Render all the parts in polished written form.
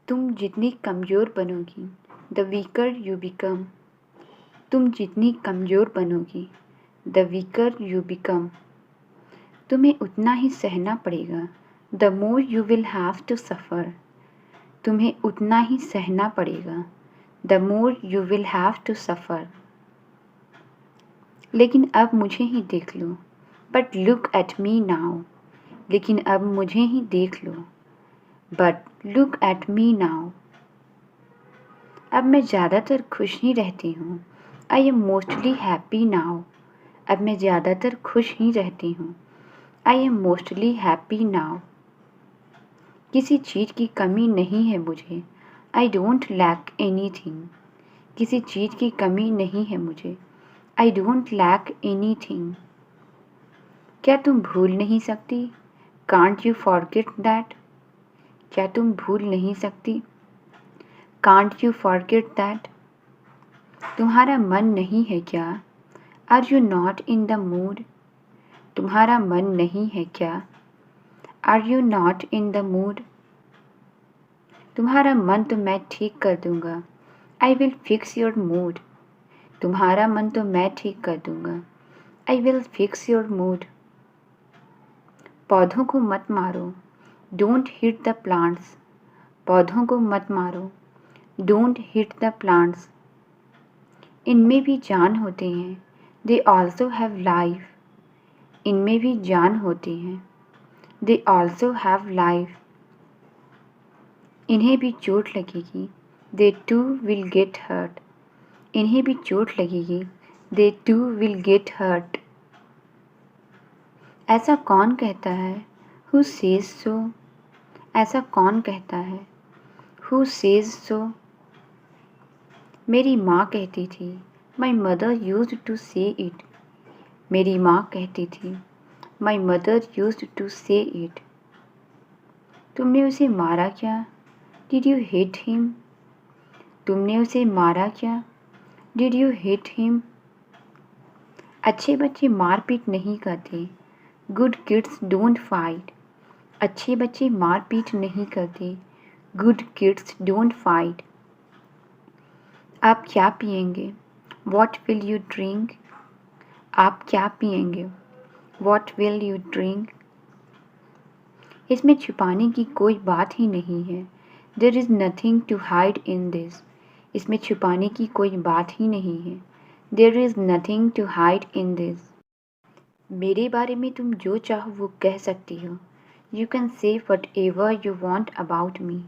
तुम जितनी कमज़ोर बनोगी द वीकर यू बिकम। तुम जितनी कमज़ोर बनोगी द वीकर यू बिकम। तुम्हें उतना ही सहना पड़ेगा the more you will have to suffer. तुम्हें उतना ही सहना पड़ेगा the more you will have to suffer. लेकिन अब मुझे ही देख लो but look at me now. लेकिन अब मुझे ही देख लो but look at me now. अब मैं ज़्यादातर खुश ही रहती हूँ I am mostly happy now. अब मैं ज़्यादातर खुश ही रहती हूँ I am mostly happy now. किसी चीज़ की कमी नहीं है मुझे आई डोंट लैक एनीथिंग। किसी चीज़ की कमी नहीं है मुझे आई डोंट लैक एनीथिंग। क्या तुम भूल नहीं सकती कांट यू फॉरगेट दैट। क्या तुम भूल नहीं सकती कांट यू फॉरगेट दैट। तुम्हारा मन नहीं है क्या are you not in the mood. तुम्हारा मन नहीं है क्या are you not in the mood. तुम्हारा मन तो मैं ठीक कर दूंगा I will fix your mood. तुम्हारा मन तो मैं ठीक कर दूंगा I will fix your mood. पौधों को मत मारो डोंट हिट द प्लांट्स। पौधों को मत मारो डोंट हिट द प्लांट्स। इनमें भी जान होते हैं दे ऑल्सो हैव लाइफ। इनमें भी जान होती हैं दे ऑल्सो हैव लाइफ। इन्हें भी चोट लगेगी दे टू विल गेट हर्ट। इन्हें भी चोट लगेगी दे टू विल गेट हर्ट। ऐसा कौन कहता है हु सेज सो। ऐसा कौन कहता है हु सेज सो। मेरी माँ कहती थी माई मदर यूज्ड टू से इट। मेरी माँ कहती थी माई मदर यूज्ड टू से इट। तुमने उसे मारा क्या डिड यू हिट हिम। तुमने उसे मारा क्या डिड यू हिट हिम। अच्छे बच्चे मारपीट नहीं करते गुड किड्स डोंट फाइट। अच्छे बच्चे मारपीट नहीं करते गुड किड्स डोंट फाइट। आप क्या पिएंगे वॉट विल यू ड्रिंक। आप क्या पिएंगे वॉट विल यू ड्रिंक। इसमें छुपाने की कोई बात ही नहीं है there is nothing to hide in this. इसमें छुपाने की कोई बात ही नहीं है there is nothing to hide in this. मेरे बारे में तुम जो चाहो वो कह सकती हो you can say what ever you want about me.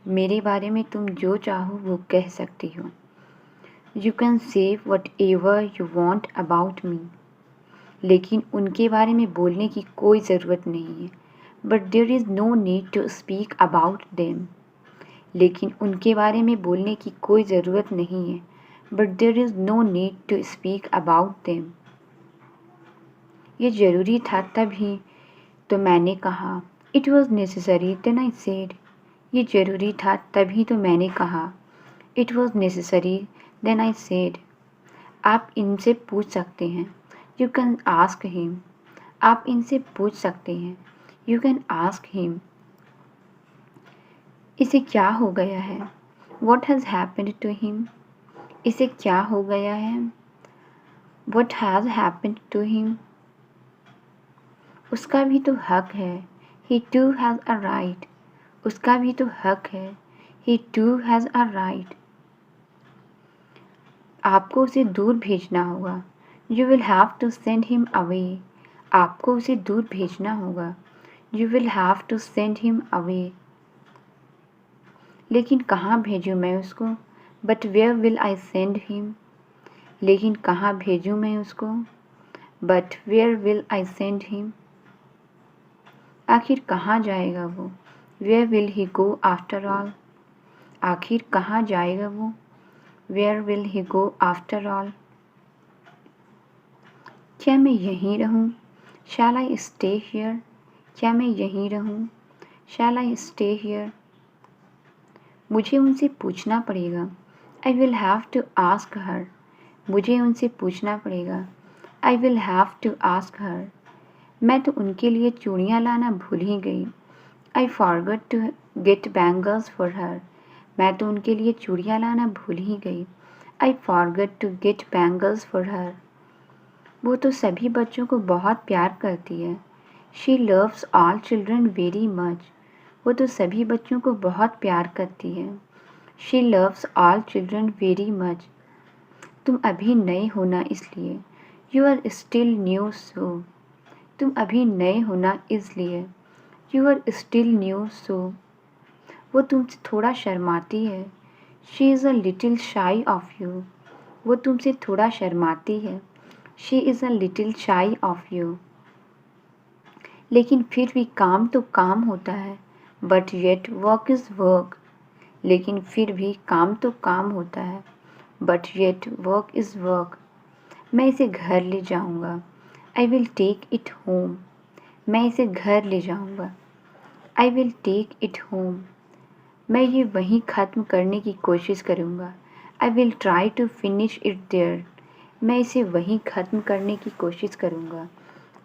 मेरे बारे में तुम जो चाहो वो कह सकती हो you can say what ever you want about me. लेकिन उनके बारे में बोलने की कोई ज़रूरत नहीं है but there is no need to speak about them. लेकिन उनके बारे में बोलने की कोई ज़रूरत नहीं है but there is no need to speak about them. ये ज़रूरी था तभी तो मैंने कहा it was necessary then I said. ये ज़रूरी था तभी तो मैंने कहा it was necessary then I said. आप इनसे पूछ सकते हैं यू कैन आस्क हिम। आप इनसे पूछ सकते हैं यू कैन आस्क हिम। इसे क्या हो गया है what has happened to him. इसे क्या हो गया है what has happened to him. उसका भी तो हक है ही टू हैज़ अ राइट। उसका भी तो हक है ही टू हैज़ अ राइट। आपको उसे दूर भेजना होगा you will have to send him away. आपको उसे दूर भेजना होगा you will have to send him away. लेकिन कहाँ भेजूँ मैं उसको but where will I send him. लेकिन कहाँ भेजूँ मैं उसको but where will I send him. आखिर कहाँ जाएगा वो where will he go after all. आखिर कहाँ जाएगा वो where will he go after all. क्या मैं यहीं रहूँ शैल आई स्टे हियर। क्या मैं यहीं रहूँ शैल आई स्टे हियर। मुझे उनसे पूछना पड़ेगा I will have to ask her. मुझे उनसे पूछना पड़ेगा I will have to ask her. मैं तो उनके लिए चूड़ियाँ लाना भूल ही गई I forgot to get bangles for her. मैं तो उनके लिए चूड़ियाँ लाना भूल ही गई. I forgot to get bangles for her. वो तो सभी बच्चों को बहुत प्यार करती है. She loves all children very much. वो तो सभी बच्चों को बहुत प्यार करती है. She loves all children very much. तुम अभी नए हो ना इसलिए. You are still new so. तुम अभी नए हो ना इसलिए. You are still new so. वो तुमसे थोड़ा शर्माती है. She is a little shy of you. वो तुमसे थोड़ा शर्माती है. She is a little shy of you. लेकिन फिर भी काम तो काम होता है. But yet work is work. लेकिन फिर भी काम तो काम होता है. But yet work is work. मैं इसे घर ले जाऊंगा. I will take it home. मैं इसे घर ले जाऊंगा. I will take it home. मैं ये वहीं ख़त्म करने की कोशिश करूंगा. I will try to finish it there. मैं इसे वहीं ख़त्म करने की कोशिश करूंगा.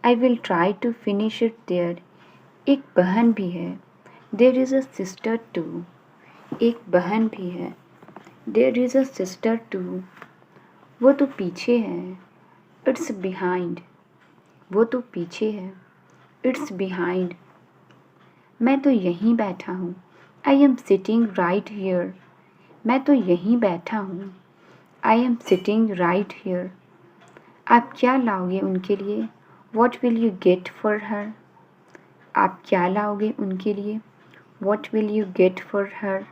I will try to finish it there. एक बहन भी है. There is a sister too. एक बहन भी है. There is a sister too. वो तो पीछे है. It's behind. वो तो पीछे है. It's behind. मैं तो यहीं बैठा हूँ. I am sitting right here. मैं तो यहीं बैठा हूँ. I am sitting right here. आप क्या लाओगे उनके लिए? What will you get for her? आप क्या लाओगे उनके लिए? What will you get for her?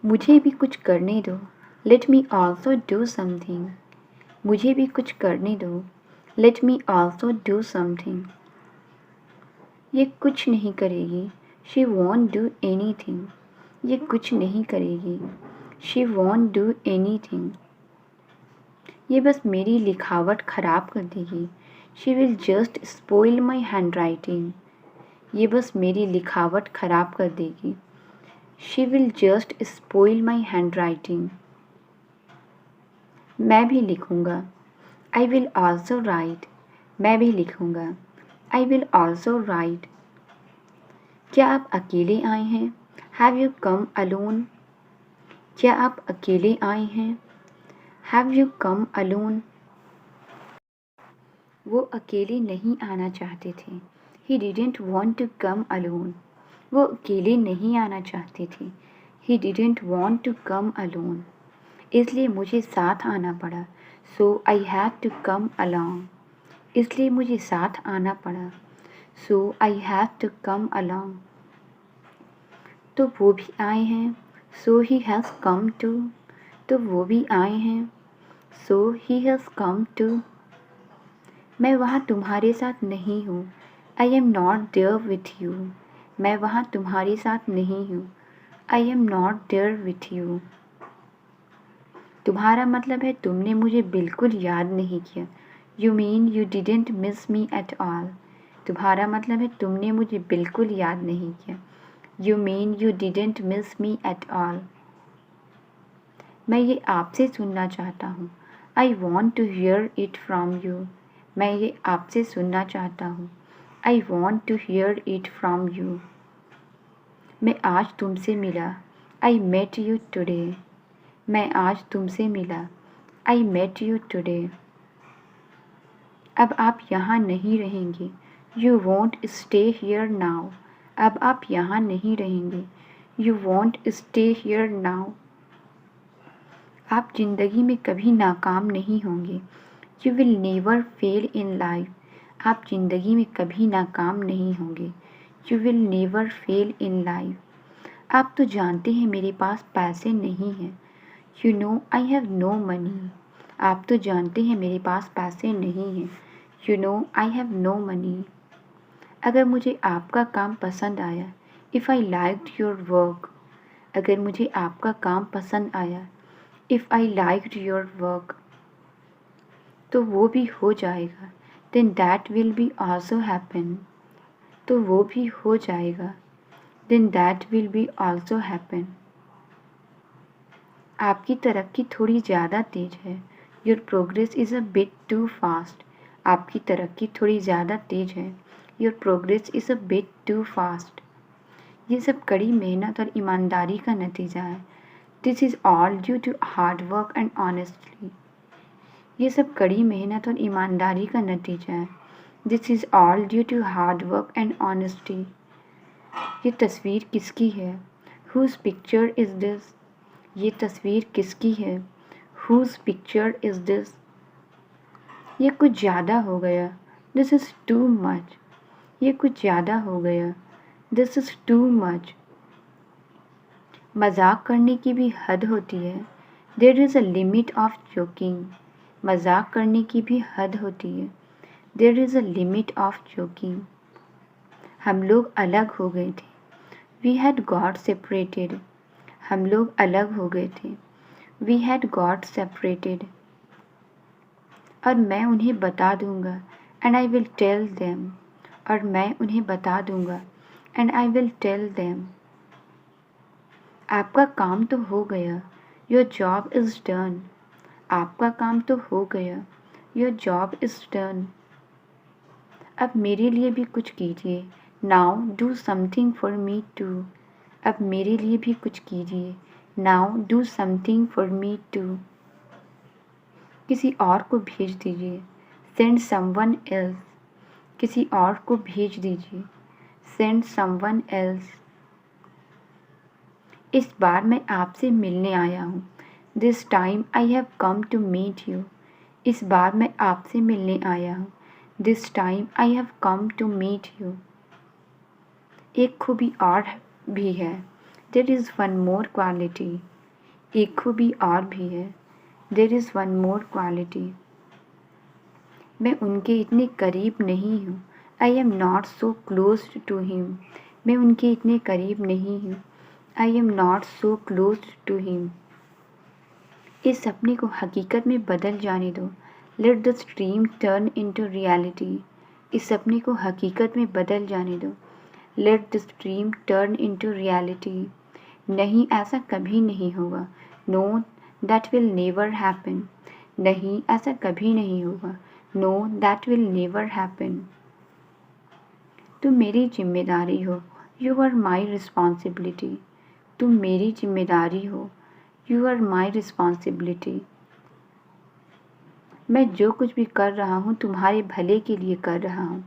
मुझे भी कुछ करने दो. Let me also do something. मुझे भी कुछ करने दो. Let me also do something. ये कुछ नहीं करेगी. She won't do anything. ये कुछ नहीं करेगी. She won't do anything. ये बस मेरी लिखावट ख़राब कर देगी. She will just spoil my handwriting. ये बस मेरी लिखावट ख़राब कर देगी. She will just spoil my handwriting. मैं भी लिखूँगा. I will also write. मैं भी लिखूँगा. I will also write. क्या आप अकेले आए हैं? Have you come alone? क्या आप अकेले आए हैं? Have you come alone? वो अकेले नहीं आना चाहते थे. He didn't want to come alone. वो अकेले नहीं आना चाहते थे. He didn't want to come alone. इसलिए मुझे साथ आना पड़ा. So I had to come along. इसलिए मुझे साथ आना पड़ा. So I had to come along. तो वो भी आए हैं. So he has come too. तो वो भी आए हैं. So he has come too. मैं वहाँ तुम्हारे साथ नहीं हूँ. I am not there with you. मैं वहाँ तुम्हारे साथ नहीं हूँ. I am not there with you. तुम्हारा मतलब है तुमने मुझे बिल्कुल याद नहीं किया. You mean you didn't miss me at all. तुम्हारा मतलब है तुमने मुझे बिल्कुल याद नहीं किया. You mean you didn't miss me at all. मैं ये आपसे सुनना चाहता हूँ. I want to hear it from you. मैं ये आपसे सुनना चाहता हूँ. I want to hear it from you. मैं आज तुमसे मिला. I met you today. मैं आज तुमसे मिला. I met you today. अब आप यहाँ नहीं रहेंगे. You won't stay here now. अब आप यहाँ नहीं रहेंगे. You won't stay here now. आप ज़िंदगी में कभी नाकाम नहीं होंगे. You will never fail in life. आप ज़िंदगी में कभी नाकाम नहीं होंगे. You will never fail in life. आप तो जानते हैं मेरे पास पैसे नहीं हैं. You know I have no money. आप तो जानते हैं मेरे पास पैसे नहीं हैं. You know I have no money. अगर मुझे आपका काम पसंद आया. If I liked your work. अगर मुझे आपका काम पसंद आया. If I liked your work. तो वो भी हो जाएगा. Then that will be also happen. तो वो भी हो जाएगा. Then that will be also happen. आपकी तरक्की थोड़ी ज़्यादा तेज़ है. Your progress is a bit too fast. आपकी तरक्की थोड़ी ज़्यादा तेज़ है. Your progress is a bit too fast. ये सब कड़ी मेहनत और ईमानदारी का नतीजा है। This is all due to hard work and honestly. ये सब कड़ी मेहनत और ईमानदारी का नतीजा है। This is all due to hard work and honesty. ये तस्वीर किसकी है? Whose picture is this? ये तस्वीर किसकी है? Whose picture is this? ये कुछ ज़्यादा हो गया। This is too much. ये कुछ ज़्यादा हो गया। This is too much. मजाक करने की भी हद होती है। There is a limit of joking. मजाक करने की भी हद होती है। There is a limit of joking. हम लोग अलग हो गए थे। We had got separated. हम लोग अलग हो गए थे। We had got separated. और मैं उन्हें बता दूंगा and I will tell them. और मैं उन्हें बता दूंगा and I will tell them. आपका काम तो हो गया। Your job is done. आपका काम तो हो गया। Your job is done. अब मेरे लिए भी कुछ कीजिए। Now do something for me too. अब मेरे लिए भी कुछ कीजिए। Now do something for me too. किसी और को भेज दीजिए। Send someone else. किसी और को भेज दीजिए। Send someone else. इस बार मैं आपसे मिलने आया हूँ। This time I have come to meet you. इस बार मैं आपसे मिलने आया हूँ। This time I have come to meet you. एक खूबी और भी है। There is one more quality. एक खूबी और भी है। There is one more quality. मैं उनके इतने करीब नहीं हूँ। I am not so close to him. मैं उनके इतने करीब नहीं हूँ। I am not so close to him. इस सपने को हकीकत में बदल जाने दो। Let the stream turn into reality. इस सपने को हकीकत में बदल जाने दो। Let the stream turn into reality. नहीं, ऐसा कभी नहीं होगा। No, that will never happen. नहीं, ऐसा कभी नहीं होगा। No, that will never happen. तुम मेरी जिम्मेदारी हो। You are my responsibility. तुम मेरी जिम्मेदारी हो। You are my responsibility. मैं जो कुछ भी कर रहा हूँ तुम्हारे भले के लिए कर रहा हूँ।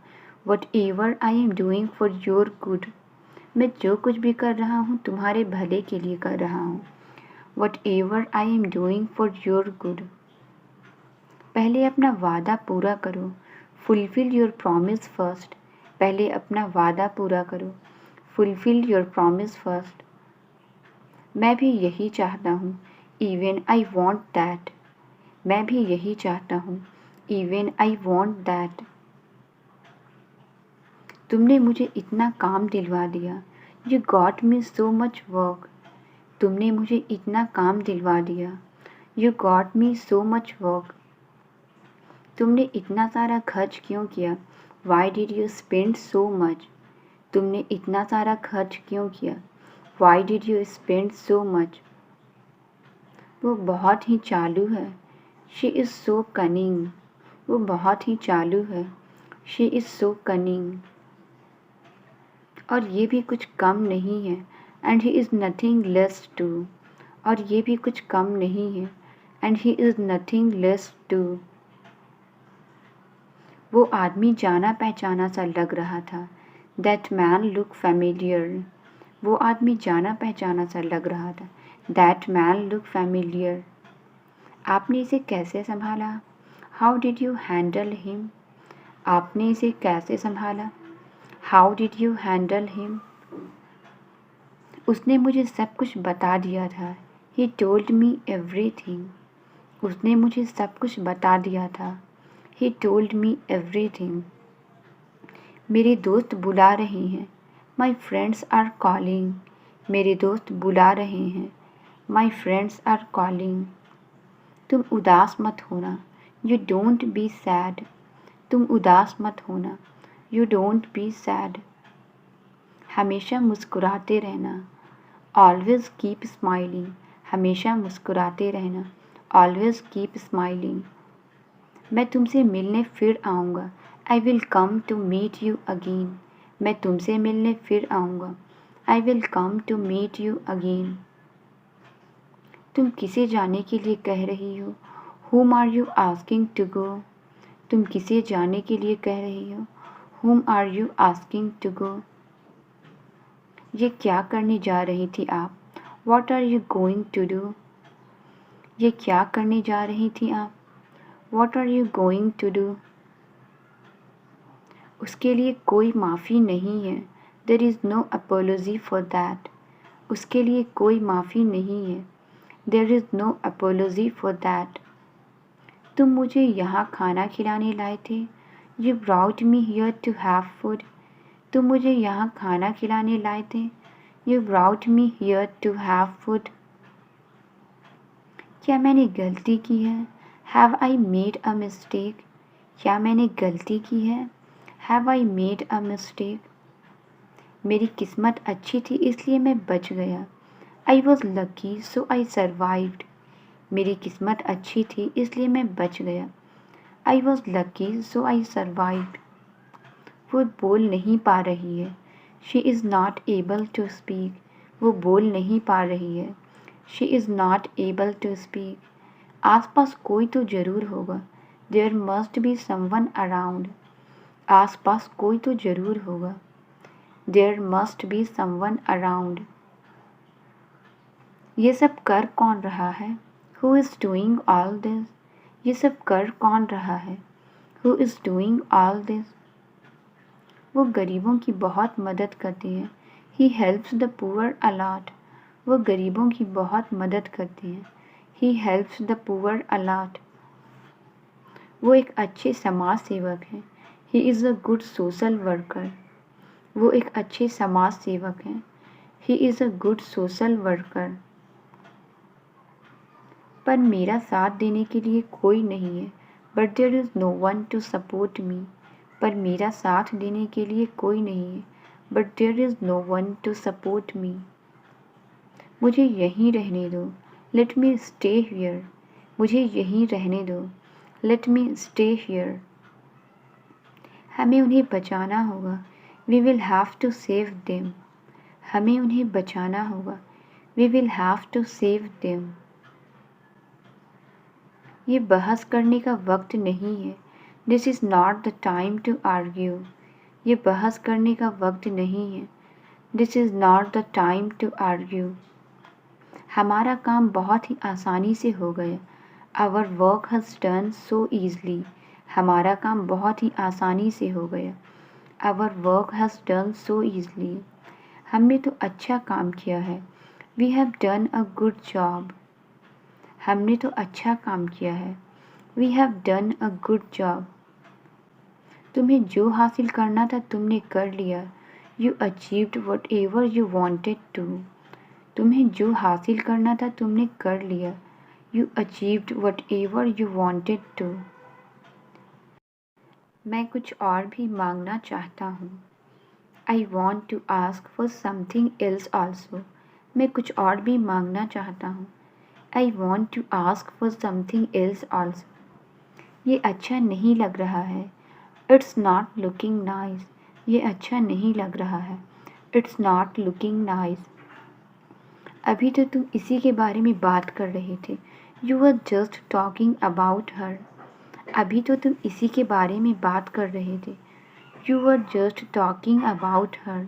What ever I am doing for your good. मैं जो कुछ भी कर रहा हूँ तुम्हारे भले के लिए कर रहा हूँ। What ever I am doing for your good. पहले अपना वादा पूरा करो। Fulfil your promise first. पहले अपना वादा पूरा करो। Fulfil your promise first. मैं भी यही चाहता हूँ। Even I want that. मैं भी यही चाहता हूँ। Even I want that. तुमने मुझे इतना काम दिलवा दिया। You got me so much work. तुमने मुझे इतना काम दिलवा दिया। You got me so much work. तुमने इतना सारा खर्च क्यों किया? Why did you spend so much. तुमने इतना सारा खर्च क्यों किया? Why did you spend so much. वो बहुत ही चालू है। She is so cunning. वो बहुत ही चालू है। She is so cunning. और ये भी कुछ कम नहीं है। And he is nothing less too. और ये भी कुछ कम नहीं है। And he is nothing less to. वो आदमी जाना पहचाना सा लग रहा था। That man look familiar. वो आदमी जाना पहचाना सा लग रहा था। That man look familiar. आपने इसे कैसे संभाला? How did you handle him. आपने इसे कैसे संभाला? How did you handle him. उसने मुझे सब कुछ बता दिया था। He told me everything. उसने मुझे सब कुछ बता दिया था। He told me everything. मेरे दोस्त बुला रहे हैं। My friends are calling. मेरे दोस्त बुला रहे हैं। My friends are calling. तुम उदास मत होना। You don't be sad. तुम उदास मत होना। You don't be sad. हमेशा मुस्कुराते रहना। Always keep smiling. हमेशा मुस्कुराते रहना। Always keep smiling. मैं तुमसे मिलने फिर आऊँगा। I will come to meet you again. मैं तुमसे मिलने फिर आऊँगा। I will come to meet you again. तुम किसे जाने के लिए कह रही हो? Whom are you asking to go? तुम किसे जाने के लिए कह रही हो? Whom are you asking to go? ये क्या करने जा रही थी आप? What are you going to do? ये क्या करने जा रही थी आप? What are you going to do? उसके लिए कोई माफ़ी नहीं है. There is no apology for that. उसके लिए कोई माफ़ी नहीं है. There is no apology for that. तुम मुझे यहाँ खाना खिलाने लाए थे. You brought me here to have food. तुम मुझे यहाँ खाना खिलाने लाए थे. You brought me here to have food. क्या मैंने गलती की है? Have I made a mistake? क्या मैंने गलती की है? Have I made a mistake? मेरी किस्मत अच्छी थी इसलिए मैं बच गया. I was lucky so I survived. मेरी किस्मत अच्छी थी इसलिए मैं बच गया. I was lucky so I survived. वो बोल नहीं पा रही है. She is not able to speak. वो बोल नहीं पा रही है. She is not able to speak. आसपास कोई तो ज़रूर होगा. There must be someone around. आसपास कोई तो ज़रूर होगा. There must be someone around. ये सब कर कौन रहा है? Who is doing all this? ये सब कर कौन रहा है? Who is doing all this? वो गरीबों की बहुत मदद करते हैं. He helps the poor a lot. वो गरीबों की बहुत मदद करते हैं. He helps the poor a lot. वो एक अच्छे समाज सेवक हैं. He is a good social worker. वो एक अच्छे समाज सेवक हैं. He is a good social worker. पर मेरा साथ देने के लिए कोई नहीं है. But there is no one to support me. पर मेरा साथ देने के लिए कोई नहीं है. But there is no one to support me. मुझे यहीं रहने दो. Let me stay here. मुझे यहीं रहने दो. Let me stay here. हमें उन्हें बचाना होगा. We will have to save them. हमें उन्हें बचाना होगा. We will have to save them. ये बहस करने का वक्त नहीं है. This is not the time to argue. ये बहस करने का वक्त नहीं है. This is not the time to argue. हमारा काम बहुत ही आसानी से हो गया. Our work has done so easily. हमारा काम बहुत ही आसानी से हो गया. Our work has done so easily. हमने तो अच्छा काम किया है. We have done a good job. हमने तो अच्छा काम किया है. We have done a good job. तुम्हें जो हासिल करना था तुमने कर लिया. You achieved whatever you wanted to. तुम्हें जो हासिल करना था तुमने कर लिया. You achieved whatever you wanted to. मैं कुछ और भी मांगना चाहता हूँ. I want to ask for something else also. मैं कुछ और भी मांगना चाहता हूँ. I want to ask for something else also. ये अच्छा नहीं लग रहा है. It's not looking nice. ये अच्छा नहीं लग रहा है. It's not looking nice. अभी तो तुम इसी के बारे में बात कर रहे थे. You were just talking about her. अभी तो तुम इसी के बारे में बात कर रहे थे. You were just talking about her.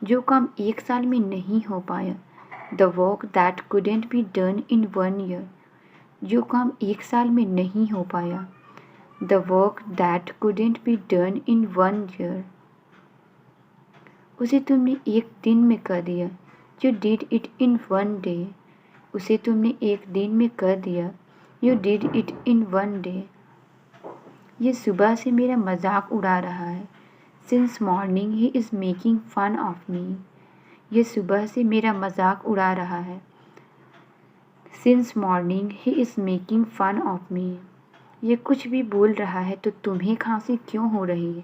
जो काम एक साल में नहीं हो पाया. The work that couldn't be done in 1 year. जो काम एक साल में नहीं हो पाया. The work that couldn't be done in 1 year. उसे तुमने एक दिन में कर दिया. You did it in 1 day. उसे तुमने एक दिन में कर दिया. You did it in 1 day. ये सुबह से मेरा मजाक उड़ा रहा है. Since morning he is making fun of me. ये सुबह से मेरा मजाक उड़ा रहा है. Since morning he is making fun of me. ये कुछ भी बोल रहा है तो तुम्हें खांसी क्यों हो रही है?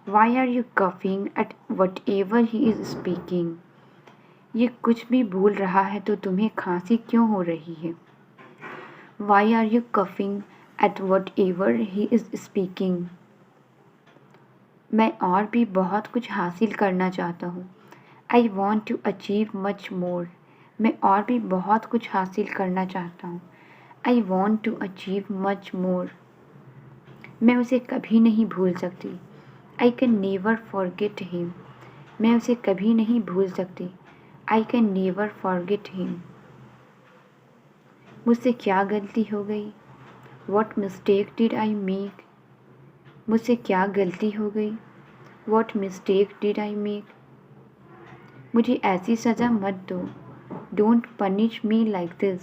Why are you coughing at whatever he is speaking? ये कुछ भी बोल रहा है तो तुम्हें खांसी क्यों हो रही है? Why are you coughing at whatever he is speaking? मैं और भी बहुत कुछ हासिल करना चाहता हूँ. I want to achieve much more, मैं और भी बहुत कुछ हासिल करना चाहता हूँ। I want to achieve much more, मैं उसे कभी नहीं भूल सकती। I can never forget him, मैं उसे कभी नहीं भूल सकती। I can never forget him, मुझसे क्या गलती हो गई? What mistake did I make, मुझसे क्या गलती हो गई? What mistake did I make, मुझे ऐसी सज़ा मत दो। Don't punish me like this,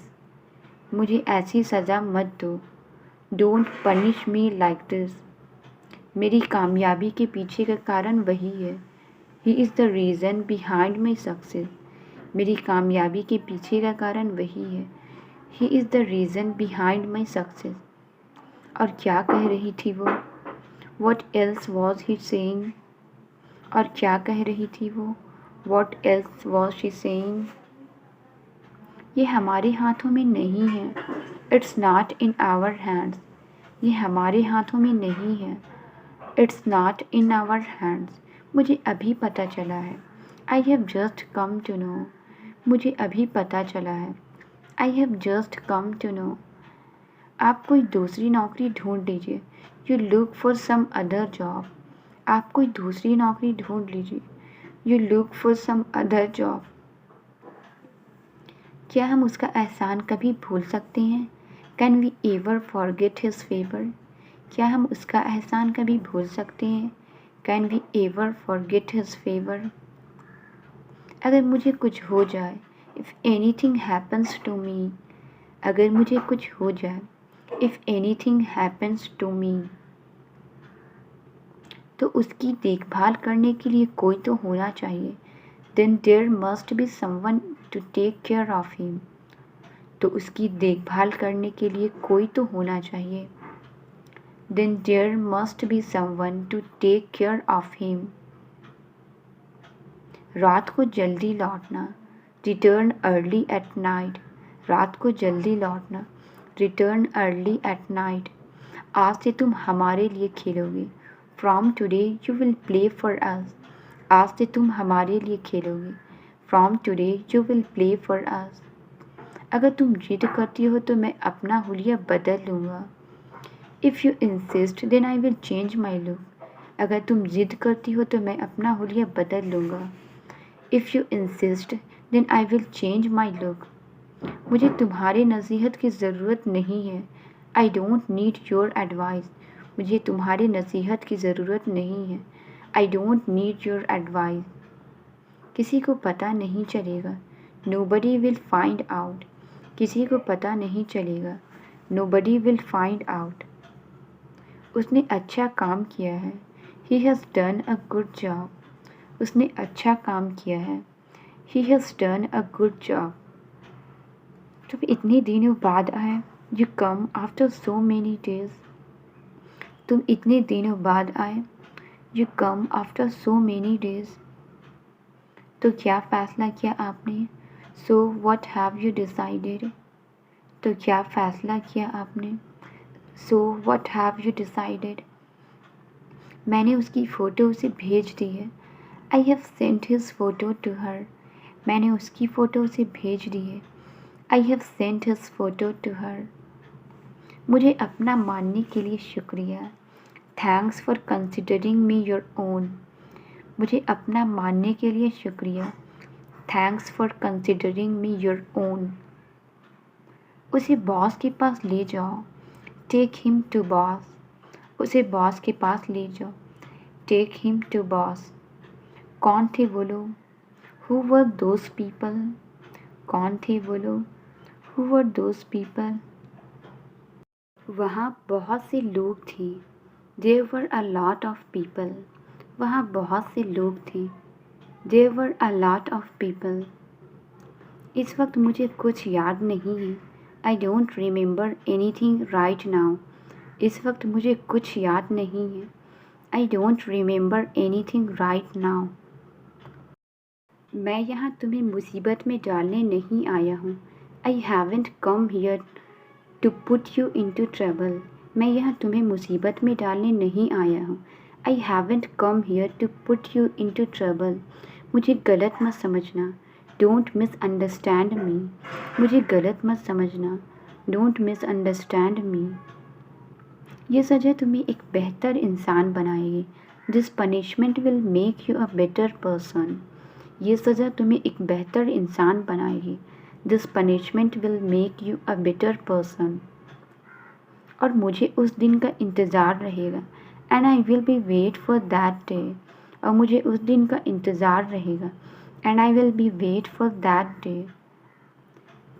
मुझे ऐसी सज़ा मत दो। Don't punish me like this, मेरी कामयाबी के पीछे का कारण वही है। He is the reason behind my success, मेरी कामयाबी के पीछे का कारण वही है। He is the reason behind my success. और क्या कह रही थी वो? What else was he saying, और क्या कह रही थी वो? What else was she saying, ये हमारे हाथों में नहीं है। It's not in our hands, ये हमारे हाथों में नहीं है। It's not in our hands, मुझे अभी पता चला है। I have just come to know, मुझे अभी पता चला है। I have just come to know, आप कोई दूसरी नौकरी ढूंढ लीजिए। You look for some other job, आप कोई दूसरी नौकरी ढूंढ लीजिए। You look for some other job, क्या हम उसका एहसान कभी भूल सकते हैं? Can we ever forget his favour, क्या हम उसका एहसान कभी भूल सकते हैं? Can we ever forget his favour, अगर मुझे कुछ हो जाए, if anything happens to me, अगर मुझे कुछ हो जाए, if anything happens to me, तो उसकी देखभाल करने के लिए कोई तो होना चाहिए। Then there must be someone to take care of him, तो उसकी देखभाल करने के लिए कोई तो होना चाहिए। Then there must be someone to take care of him, रात को जल्दी लौटना, रिटर्न अर्ली एट नाइट, रात को जल्दी लौटना, रिटर्न अर्ली एट नाइट, आज से तुम हमारे लिए खेलोगे। From today you will play for us, आज से तुम हमारे लिए खेलोगे। From today you will play for us, अगर तुम जिद करती हो तो मैं अपना हुलिया बदल लूँगा। If you insist then I will change my look, अगर तुम जिद करती हो तो मैं अपना हुलिया बदल लूँगा। If you insist then I will change my look, मुझे तुम्हारी नसीहत की ज़रूरत नहीं है। I don't need your advice, मुझे तुम्हारी नसीहत की ज़रूरत नहीं है। I don't need your advice, किसी को पता नहीं चलेगा। नोबडी विल फाइंड आउट, किसी को पता नहीं चलेगा। नोबडी विल फाइंड आउट, उसने अच्छा काम किया है। He has done a good job, उसने अच्छा काम किया है। He has done a good job, तुम इतने दिनों बाद आए। You come after so many days, तुम इतने दिनों बाद आए। You come after so many days, तो क्या फ़ैसला किया आपने? So what have you decided, तो क्या फ़ैसला किया आपने? So what have you decided, मैंने उसकी फ़ोटो उसे भेज दी है। I have sent his photo to her, मैंने उसकी फ़ोटो उसे भेज दी है। I have sent his photo to her, मुझे अपना मानने के लिए शुक्रिया। Thanks for considering me your own, मुझे अपना मानने के लिए शुक्रिया। Thanks for considering me your own, उसे बॉस के पास ले जाओ। टेक हिम टू बॉस, उसे बॉस के पास ले जाओ। टेक हिम टू बॉस, कौन थे वो लोग? हु वर दोज पीपल, कौन थे वो लोग? हु वर दोज पीपल, वहाँ बहुत से लोग थे। There were a lot of people, वहाँ बहुत से लोग थे। There were a lot of people, इस वक्त मुझे कुछ याद नहीं है। I don't remember anything right now, इस वक्त मुझे कुछ याद नहीं है। I don't remember anything right now, मैं यहाँ तुम्हें मुसीबत में डालने नहीं आया हूँ। I haven't come here to put you into trouble, मैं यहाँ तुम्हें मुसीबत में डालने नहीं आया हूँ। I haven't come here to put you into trouble, मुझे गलत मत समझना, डोंट मिसअंडरस्टैंड मी। मुझे गलत मत समझना, डोंट मिसअंडरस्टैंड मी। ये सज़ा तुम्हें एक बेहतर इंसान बनाएगी। This punishment will make you a better person. ये सज़ा तुम्हें एक बेहतर इंसान बनाएगी। This punishment will make you a better person. और मुझे उस दिन का इंतज़ार रहेगा। And I will be wait for that day. और मुझे उस दिन का इंतज़ार रहेगा। And I will be wait for that day.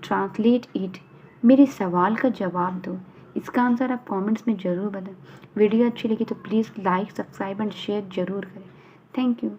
Translate it. मेरे सवाल का जवाब दो। इसका आंसर आप कमेंट्स में ज़रूर बताएं। वीडियो अच्छी लगी तो please like, subscribe and share ज़रूर करें। Thank you.